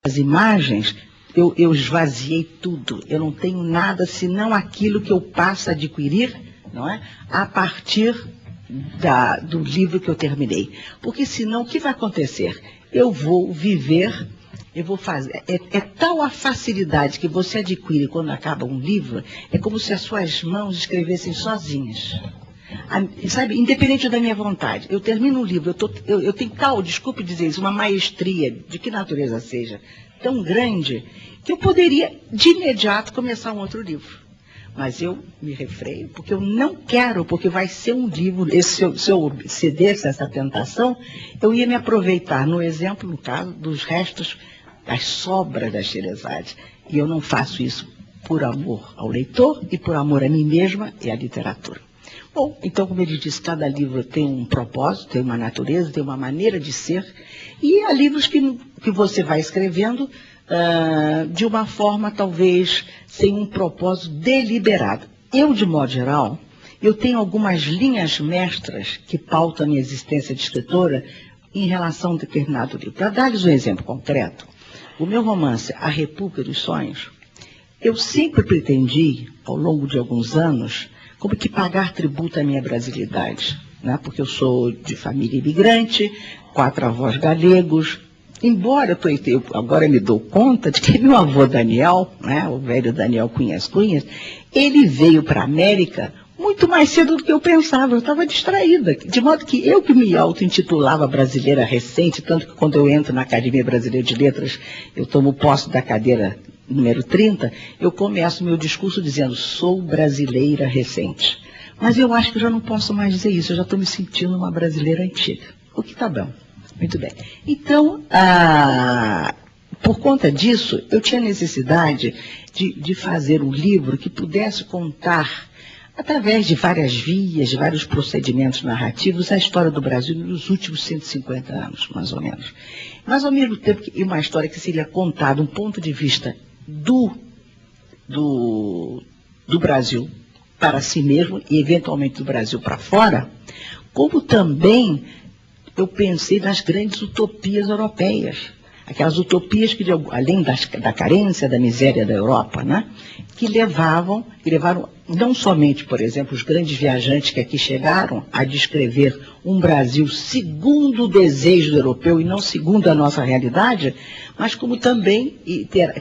as imagens, eu esvaziei tudo. Eu não tenho nada senão aquilo que eu passo a adquirir, não é? A partir do livro que eu terminei. Porque senão, o que vai acontecer? Eu vou viver, eu vou fazer. É tal a facilidade que você adquire quando acaba um livro, é como se as suas mãos escrevessem sozinhas. Sabe, independente da minha vontade, eu termino um livro, eu tenho tal, desculpe dizer isso, uma maestria, de que natureza seja, tão grande, que eu poderia, de imediato, começar um outro livro. Mas eu me refreio, porque eu não quero, porque vai ser um livro, se eu cedesse a essa tentação, eu ia me aproveitar, no exemplo, no caso, dos restos, das sobras da Sherazade. E eu não faço isso por amor ao leitor e por amor a mim mesma e à literatura. Bom, então, como ele disse, cada livro tem um propósito, tem uma natureza, tem uma maneira de ser, e há livros que você vai escrevendo de uma forma, talvez, sem um propósito deliberado. Eu, de modo geral, eu tenho algumas linhas mestras que pautam a minha existência de escritora em relação a um determinado livro. Para dar-lhes um exemplo concreto, o meu romance A República dos Sonhos, eu sempre pretendi, ao longo de alguns anos, como que pagar tributo à minha brasilidade, né? Porque eu sou de família imigrante, 4 avós galegos, embora eu agora me dou conta de que meu avô Daniel, né, o velho Daniel Cunhas Cunhas, ele veio para a América muito mais cedo do que eu pensava, eu estava distraída, de modo que eu que me auto-intitulava brasileira recente, tanto que quando eu entro na Academia Brasileira de Letras, eu tomo posse da cadeira número 30, eu começo meu discurso dizendo, sou brasileira recente. Mas eu acho que eu já não posso mais dizer isso, eu já estou me sentindo uma brasileira antiga. O que está bom. Muito bem. Então, por conta disso, eu tinha necessidade de fazer um livro que pudesse contar, através de várias vias, de vários procedimentos narrativos, a história do Brasil nos últimos 150 anos, mais ou menos. Mas, ao mesmo tempo, uma história que seria contada, um ponto de vista do Brasil para si mesmo e, eventualmente, do Brasil para fora, como também eu pensei nas grandes utopias europeias. Aquelas utopias que, além da carência, da miséria da Europa, né, que levaram não somente, por exemplo, os grandes viajantes que aqui chegaram a descrever um Brasil segundo o desejo do europeu e não segundo a nossa realidade, mas como também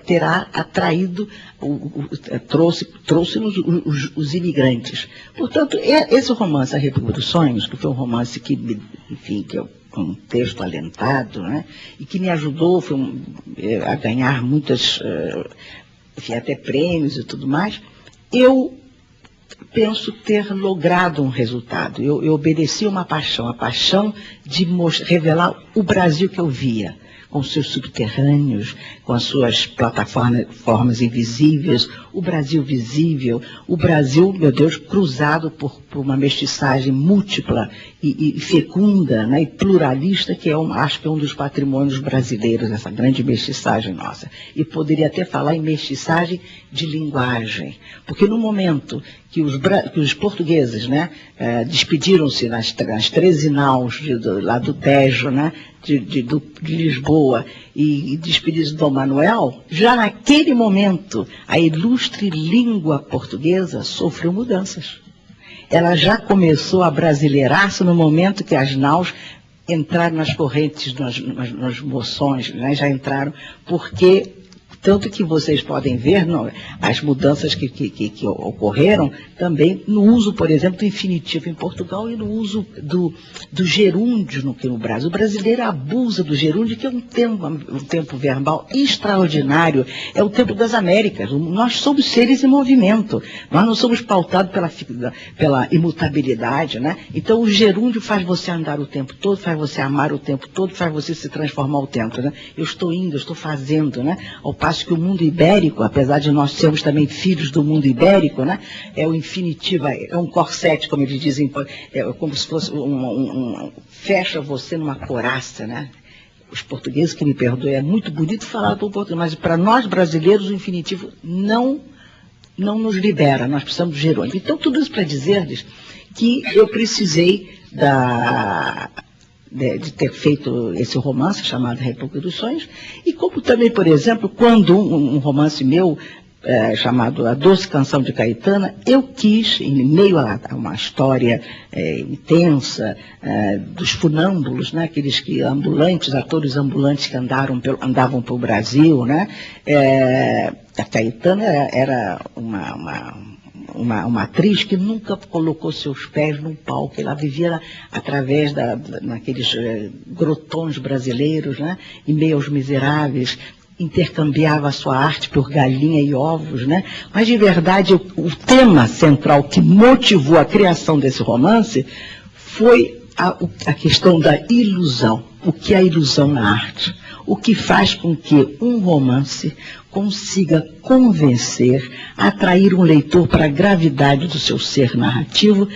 terá atraído, trouxe-nos os imigrantes. Portanto, esse romance, A República dos Sonhos, que foi um romance que, enfim, que eu um texto alentado, né, e que me ajudou a ganhar muitas, enfim, até prêmios e tudo mais, eu penso ter logrado um resultado. Eu obedeci a paixão de revelar o Brasil que eu via, com seus subterrâneos, com as suas plataformas invisíveis, o Brasil visível, o Brasil, meu Deus, cruzado por uma mestiçagem múltipla e fecunda, né, e pluralista, que acho que é um dos patrimônios brasileiros, essa grande mestiçagem nossa. E poderia até falar em mestiçagem de linguagem, porque no momento que os portugueses, né, despediram-se nas 13 naus lá do Tejo, né, de Lisboa, e despediram-se de Dom Manuel, já naquele momento a ilustre língua portuguesa sofreu mudanças. Ela já começou a brasileirar-se no momento que as naus entraram nas correntes, nas moções, né, já entraram, porque tanto que vocês podem ver as mudanças que ocorreram também no uso, por exemplo, do infinitivo em Portugal e no uso do gerúndio no Brasil. O brasileiro abusa do gerúndio, que é um tempo verbal extraordinário, é o tempo das Américas. Nós somos seres em movimento, nós não somos pautados pela imutabilidade, né? Então o gerúndio faz você andar o tempo todo, faz você amar o tempo todo, faz você se transformar o tempo, né? Eu estou indo, eu estou fazendo, né? Ao passo que o mundo ibérico, apesar de nós sermos também filhos do mundo ibérico, né, é o infinitivo, é um corsete, como eles dizem, é como se fosse fecha você numa couraça, né? Os portugueses, que me perdoem, é muito bonito falar do português, mas para nós brasileiros o infinitivo não nos libera, nós precisamos do gerúndio. Então, tudo isso para dizer-lhes que eu precisei de ter feito esse romance chamado República dos Sonhos, e como também, por exemplo, quando um romance meu, chamado A Doce Canção de Caetana, eu quis, em meio a uma história intensa dos funâmbulos, né, aqueles que atores ambulantes que andavam pelo Brasil, né, a Caetana era uma atriz que nunca colocou seus pés num palco. Ela vivia através naqueles grotões brasileiros, né, em meio aos miseráveis, intercambiava a sua arte por galinha e ovos, né? Mas, de verdade, o tema central que motivou a criação desse romance foi a questão da ilusão. O que é a ilusão na arte? O que faz com que um romance consiga convencer, atrair um leitor para a gravidade do seu ser narrativo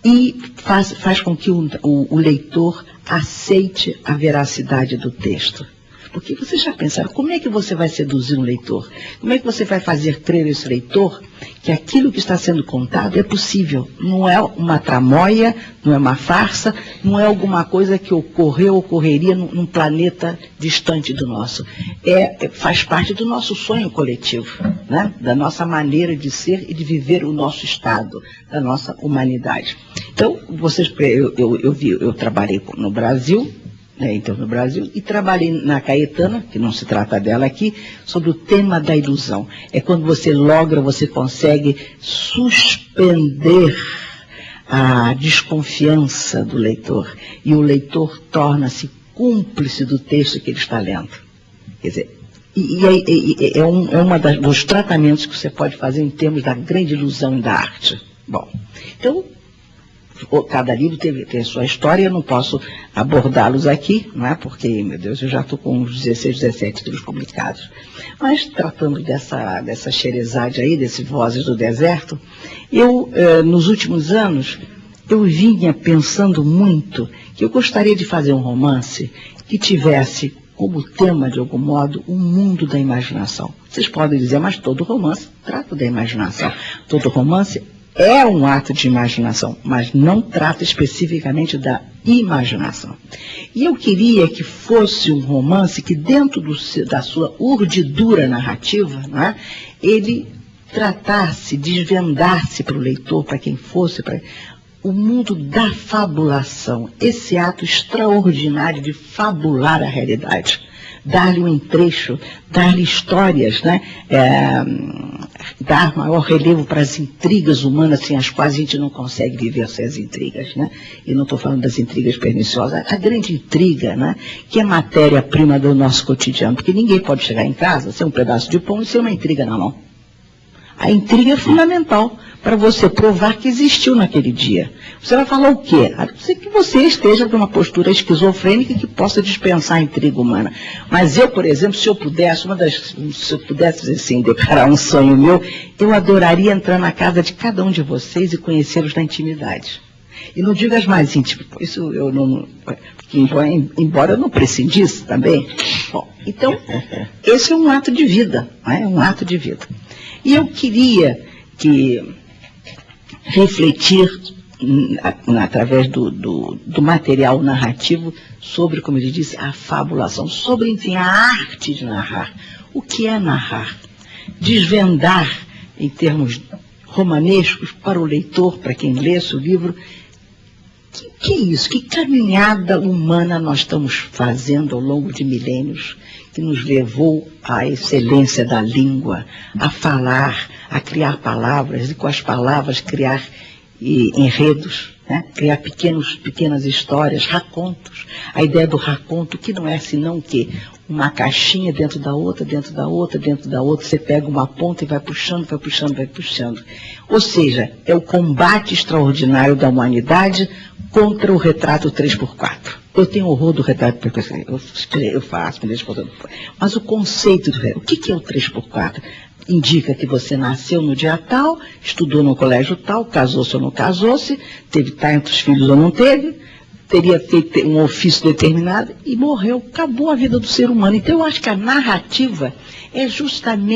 e faz com que o leitor aceite a veracidade do texto. Porque vocês já pensaram, como é que você vai seduzir um leitor? Como é que você vai fazer crer esse leitor que aquilo que está sendo contado é possível? Não é uma tramóia, não é uma farsa, não é alguma coisa que ocorreria num planeta distante do nosso. Faz parte do nosso sonho coletivo, né? Da nossa maneira de ser e de viver o nosso estado, da nossa humanidade. Então, eu trabalhei no Brasil, então, no Brasil, e trabalhei na Caetana, que não se trata dela aqui, sobre o tema da ilusão. É quando você consegue suspender a desconfiança do leitor, e o leitor torna-se cúmplice do texto que ele está lendo. Quer dizer, é um dos tratamentos que você pode fazer em termos da grande ilusão da arte. Bom, então, cada livro tem a sua história, eu não posso abordá-los aqui, não é? Porque, meu Deus, eu já estou com uns 16, 17 livros publicados. Mas, tratando dessa Sherazade aí, desse Vozes do Deserto, nos últimos anos, eu vinha pensando muito que eu gostaria de fazer um romance que tivesse como tema, de algum modo, um mundo da imaginação. Vocês podem dizer, mas todo romance trata da imaginação. Todo romance é um ato de imaginação, mas não trata especificamente da imaginação. E eu queria que fosse um romance que, dentro da sua urdidura narrativa, né, ele tratasse, desvendasse para o leitor, para quem fosse, o mundo da fabulação, esse ato extraordinário de fabular a realidade, dar-lhe um entrecho, dar-lhe histórias, né? Dar maior relevo para as intrigas humanas, sem as quais a gente não consegue viver sem as intrigas, né? E não estou falando das intrigas perniciosas, a grande intriga, né? Que é matéria-prima do nosso cotidiano, porque ninguém pode chegar em casa sem um pedaço de pão e sem uma intriga na mão. A intriga é fundamental para você provar que existiu naquele dia. Você vai falar o quê? A não ser que você esteja numa postura esquizofrênica que possa dispensar a intriga humana. Mas eu, por exemplo, se eu pudesse assim, declarar um sonho meu, eu adoraria entrar na casa de cada um de vocês e conhecê-los na intimidade. E não digo as mais íntimas, isso eu não... Embora eu não prescindisse também. Bom, então, esse é um ato de vida, não é? Um ato de vida. E eu queria refletir, através do material narrativo, sobre, como ele disse, a fabulação, sobre, enfim, a arte de narrar. O que é narrar? Desvendar, em termos romanescos, para o leitor, para quem lê esse livro, que é isso? Que caminhada humana nós estamos fazendo ao longo de milênios, que nos levou à excelência da língua, a falar, a criar palavras, e com as palavras criar enredos, né? Criar pequenas histórias, racontos. A ideia do raconto, que não é senão o quê? Uma caixinha dentro da outra, dentro da outra, dentro da outra, você pega uma ponta e vai puxando, vai puxando, vai puxando. Ou seja, é o combate extraordinário da humanidade contra o retrato 3x4. Eu tenho horror do retrato 3x4, eu faço, mas o conceito do retrato, o que é o 3x4? Indica que você nasceu no dia tal, estudou no colégio tal, casou-se ou não casou-se, teve tantos filhos ou não teve, teria feito um ofício determinado e morreu. Acabou a vida do ser humano. Então eu acho que a narrativa é justamente